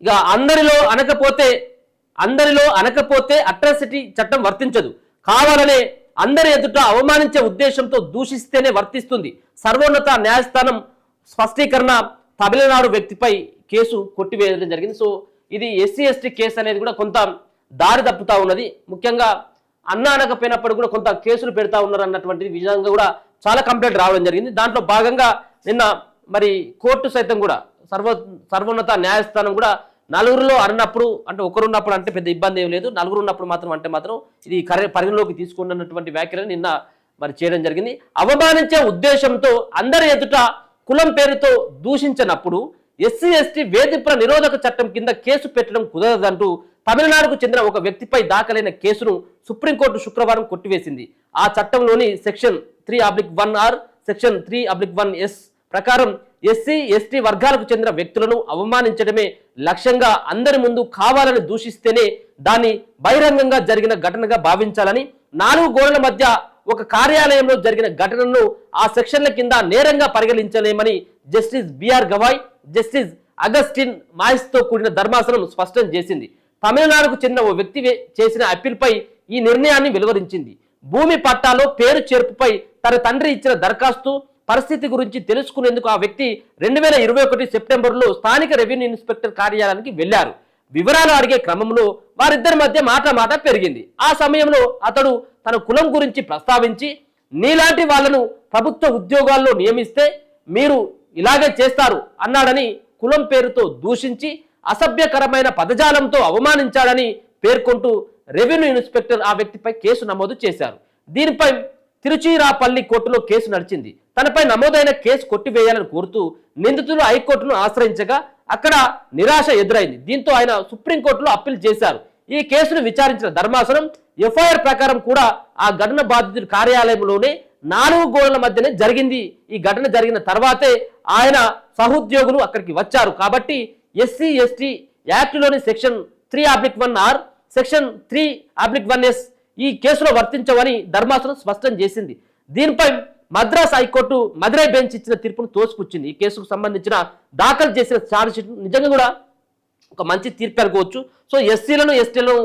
ఇక అందరిలో అనకపోతే అట్రాసిటీ చట్టం వర్తించదు, కావాలనే అందరి ఎదుట అవమానించే ఉద్దేశంతో దూషిస్తేనే వర్తిస్తుంది. సర్వోన్నత న్యాయస్థానం స్పష్టీకరణ. తమిళనాడు వ్యక్తిపై కేసు కొట్టివేయడం జరిగింది. సో ఇది ఎస్సీ ఎస్టీ కేసు అనేది కూడా కొంత దారి తప్పుతా ఉన్నది. ముఖ్యంగా అనకపోయినప్పుడు కూడా కొంత కేసులు పెడతా ఉన్నారు అన్నటువంటి విధంగా కూడా చాలా కంప్లైంట్ రావడం జరిగింది. దాంట్లో భాగంగా నిన్న మరి కోర్టు సైతం కూడా సర్వోన్నత న్యాయస్థానం కూడా నలుగురిలో అన్నప్పుడు అంటే ఒకరున్నప్పుడు అంటే పెద్ద ఇబ్బంది ఏం లేదు, నలుగురు ఉన్నప్పుడు మాత్రం ఇది పరిగణలోకి తీసుకున్నటువంటి వ్యాఖ్యలను నిన్న మరి చేయడం జరిగింది. అవమానించే ఉద్దేశంతో అందరి ఎదుట కులం పేరుతో దూషించినప్పుడు ఎస్సీ ఎస్టీ వేధింపుల నిరోధక చట్టం కింద కేసు పెట్టడం కుదరదంటూ తమిళనాడుకు చెందిన ఒక వ్యక్తిపై దాఖలైన కేసును సుప్రీంకోర్టు శుక్రవారం కొట్టివేసింది. ఆ చట్టంలోని సెక్షన్ 3(1)R, సెక్షన్ 3(1)S ప్రకారం ఎస్సీ ఎస్టీ వర్గాలకు చెందిన వ్యక్తులను అవమానించడమే లక్ష్యంగా అందరి ముందు కావాలని దూషిస్తేనే దాన్ని బహిరంగంగా జరిగిన ఘటనగా భావించాలని, 4 గోడల మధ్య ఒక కార్యాలయంలో జరిగిన ఘటనను ఆ సెక్షన్ల కింద నేరంగా పరిగణించలేమని justice B R Gavai, justice Augustine మాయిస్తో కూడిన ధర్మాసనం స్పష్టం చేసింది. తమిళనాడుకు చెందిన ఓ వ్యక్తి చేసిన అప్పీల్పై ఈ నిర్ణయాన్ని వెలువరించింది. భూమి పట్టాలో పేరు చేర్పుపై తన తండ్రి ఇచ్చిన దరఖాస్తు పరిస్థితి గురించి తెలుసుకునేందుకు ఆ వ్యక్తి 2021 సెప్టెంబర్లో స్థానిక రెవెన్యూ ఇన్స్పెక్టర్ కార్యాలయానికి వెళ్లారు. వివరాలు అడిగే క్రమంలో వారిద్దరి మధ్య మాట పెరిగింది. ఆ సమయంలో అతడు తన కులం గురించి ప్రస్తావించి, నీలాంటి వాళ్లను ప్రభుత్వ ఉద్యోగాల్లో నియమిస్తే మీరు ఇలాగే చేస్తారు అన్నాడని కులం పేరుతో దూషించి అసభ్యకరమైన పదజాలంతో అవమానించాడని పేర్కొంటూ రెవెన్యూ ఇన్స్పెక్టర్ ఆ వ్యక్తిపై కేసు నమోదు చేశారు. దీనిపై తిరుచిరాపల్లి కోర్టులో కేసు నడిచింది. తనపై నమోదైన కేసు కొట్టివేయాలని కోరుతూ నిందితులు హైకోర్టును ఆశ్రయించగా అక్కడ నిరాశ ఎదురైంది. దీంతో ఆయన సుప్రీంకోర్టులో అప్పీల్ చేశారు. ఈ కేసును విచారించిన ధర్మాసనం ఎఫ్ఐఆర్ ప్రకారం కూడా ఆ ఘటన బాధితుడి కార్యాలయంలోనే 4 గోడల మధ్యనే జరిగింది. ఈ ఘటన జరిగిన తర్వాతే ఆయన సహోద్యోగులు అక్కడికి వచ్చారు కాబట్టి ఎస్సీ ఎస్టీ యాక్ట్లోని సెక్షన్ 3(1)R, సెక్షన్ 3(1)S ఈ కేసులో వర్తించవని ధర్మాసనం స్పష్టం చేసింది. దీనిపై మద్రాస్ హైకోర్టు మదురై బెంచ్ ఇచ్చిన తీర్పును తోసిపుచ్చింది. ఈ కేసుకు సంబంధించిన దాఖలు చేసిన ఛార్జ్షీట్ నిజంగా కూడా ఒక మంచి తీర్పు అనుకోవచ్చు. సో ఎస్సీలను ఎస్టీలను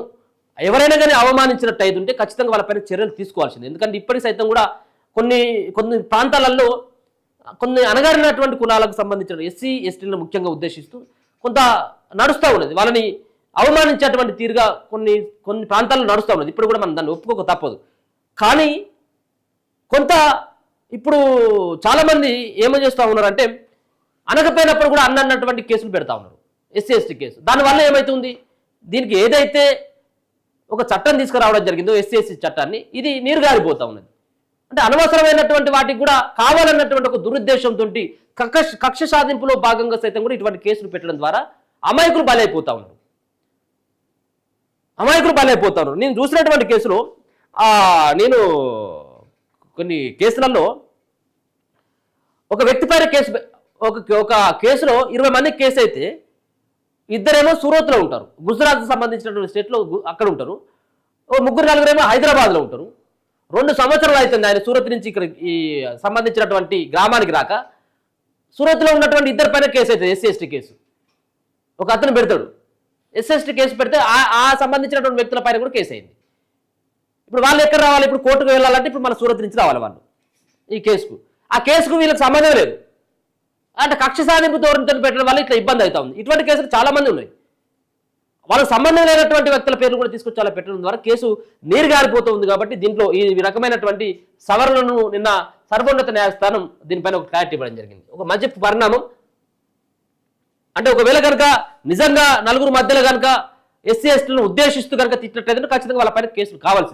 ఎవరైనా కానీ అవమానించినట్టు అయితే ఉంటే ఖచ్చితంగా వాళ్ళపైన చర్యలు తీసుకోవాల్సింది. ఎందుకంటే ఇప్పటికి సైతం కూడా కొన్ని ప్రాంతాలలో కొన్ని అణగారినటువంటి కులాలకు సంబంధించిన ఎస్సీ ఎస్టీలను ముఖ్యంగా ఉద్దేశిస్తూ కొంత నడుస్తూ ఉన్నది. వాళ్ళని అవమానించేటువంటి తీరుగా కొన్ని ప్రాంతాల్లో నడుస్తూ ఉన్నది. ఇప్పుడు కూడా మనం దాన్ని ఒప్పుకోక తప్పదు. కానీ కొంత ఇప్పుడు చాలామంది ఏమని చేస్తూ ఉన్నారంటే అనకపోయినప్పుడు కూడా అన్నటువంటి కేసులు పెడతా ఉన్నారు, ఎస్సీ ఎస్టీ కేసు. దానివల్ల ఏమవుతుంది, దీనికి ఏదైతే ఒక చట్టం తీసుకురావడం జరిగిందో ఎస్సీ ఎస్టీ చట్టాన్ని, ఇది నీరుగారిపోతూ ఉన్నది. అంటే అనవసరమైనటువంటి వాటికి కూడా కావాలన్నటువంటి ఒక దురుద్దేశంతో కక్ష సాధింపులో భాగంగా సైతం కూడా ఇటువంటి కేసులు పెట్టడం ద్వారా అమాయకులు బలైపోతా ఉన్నారు. నేను చూసినటువంటి కేసులో నేను కొన్ని కేసులలో ఒక వ్యక్తి పైన ఒక కేసులో 20 మందికి కేసు అయితే ఇద్దరేమో సూరత్లో ఉంటారు, గుజరాత్కి సంబంధించినటువంటి స్టేట్లో అక్కడ ఉంటారు. ఓ 3-4 హైదరాబాద్లో ఉంటారు. 2 సంవత్సరాలు అవుతుంది ఆయన సూరత్ నుంచి ఇక్కడ ఈ సంబంధించినటువంటి గ్రామానికి రాక. సూరత్లో ఉన్నటువంటి ఇద్దరి పైన కేసు అవుతుంది, ఎస్సీ ఎస్టీ కేసు. ఒక అతను పెడతాడు, ఎస్సీ ఎస్టీ కేసు పెడితే ఆ సంబంధించినటువంటి వ్యక్తుల పైన కూడా కేసు అయింది. ఇప్పుడు వాళ్ళు ఎక్కడ రావాలి, ఇప్పుడు కోర్టుకు వెళ్ళాలంటే ఇప్పుడు మన సూరత్ నుంచి రావాలి వాళ్ళు ఈ కేసుకు. ఆ కేసుకు వీళ్ళకి సంబంధం లేదు. అంటే కక్ష సాధింపు ధోరణితో పెట్టడం వల్ల ఇట్లా ఇబ్బంది అవుతా ఉంది. ఇటువంటి కేసులు చాలా మంది ఉన్నాయి. వాళ్ళకి సంబంధం లేనటువంటి వ్యక్తుల పేర్లు కూడా తీసుకొచ్చి అలా పెట్టడం ద్వారా కేసు నీరుగారిపోతూ ఉంది. కాబట్టి దీంట్లో ఈ రకమైనటువంటి సవరణలను నిన్న సర్వోన్నత న్యాయస్థానం దీనిపైన ఒక క్లారిటీ ఇవ్వడం జరిగింది. ఒక మంచి పరిణామం. అంటే ఒకవేళ కనుక నిజంగా 4 మధ్యలో కనుక ఎస్సీ ఎస్టీలను ఉద్దేశిస్తూ కనుక తిట్టినట్లయితే ఖచ్చితంగా వాళ్ళ పైన కేసులు కావాల్సింది.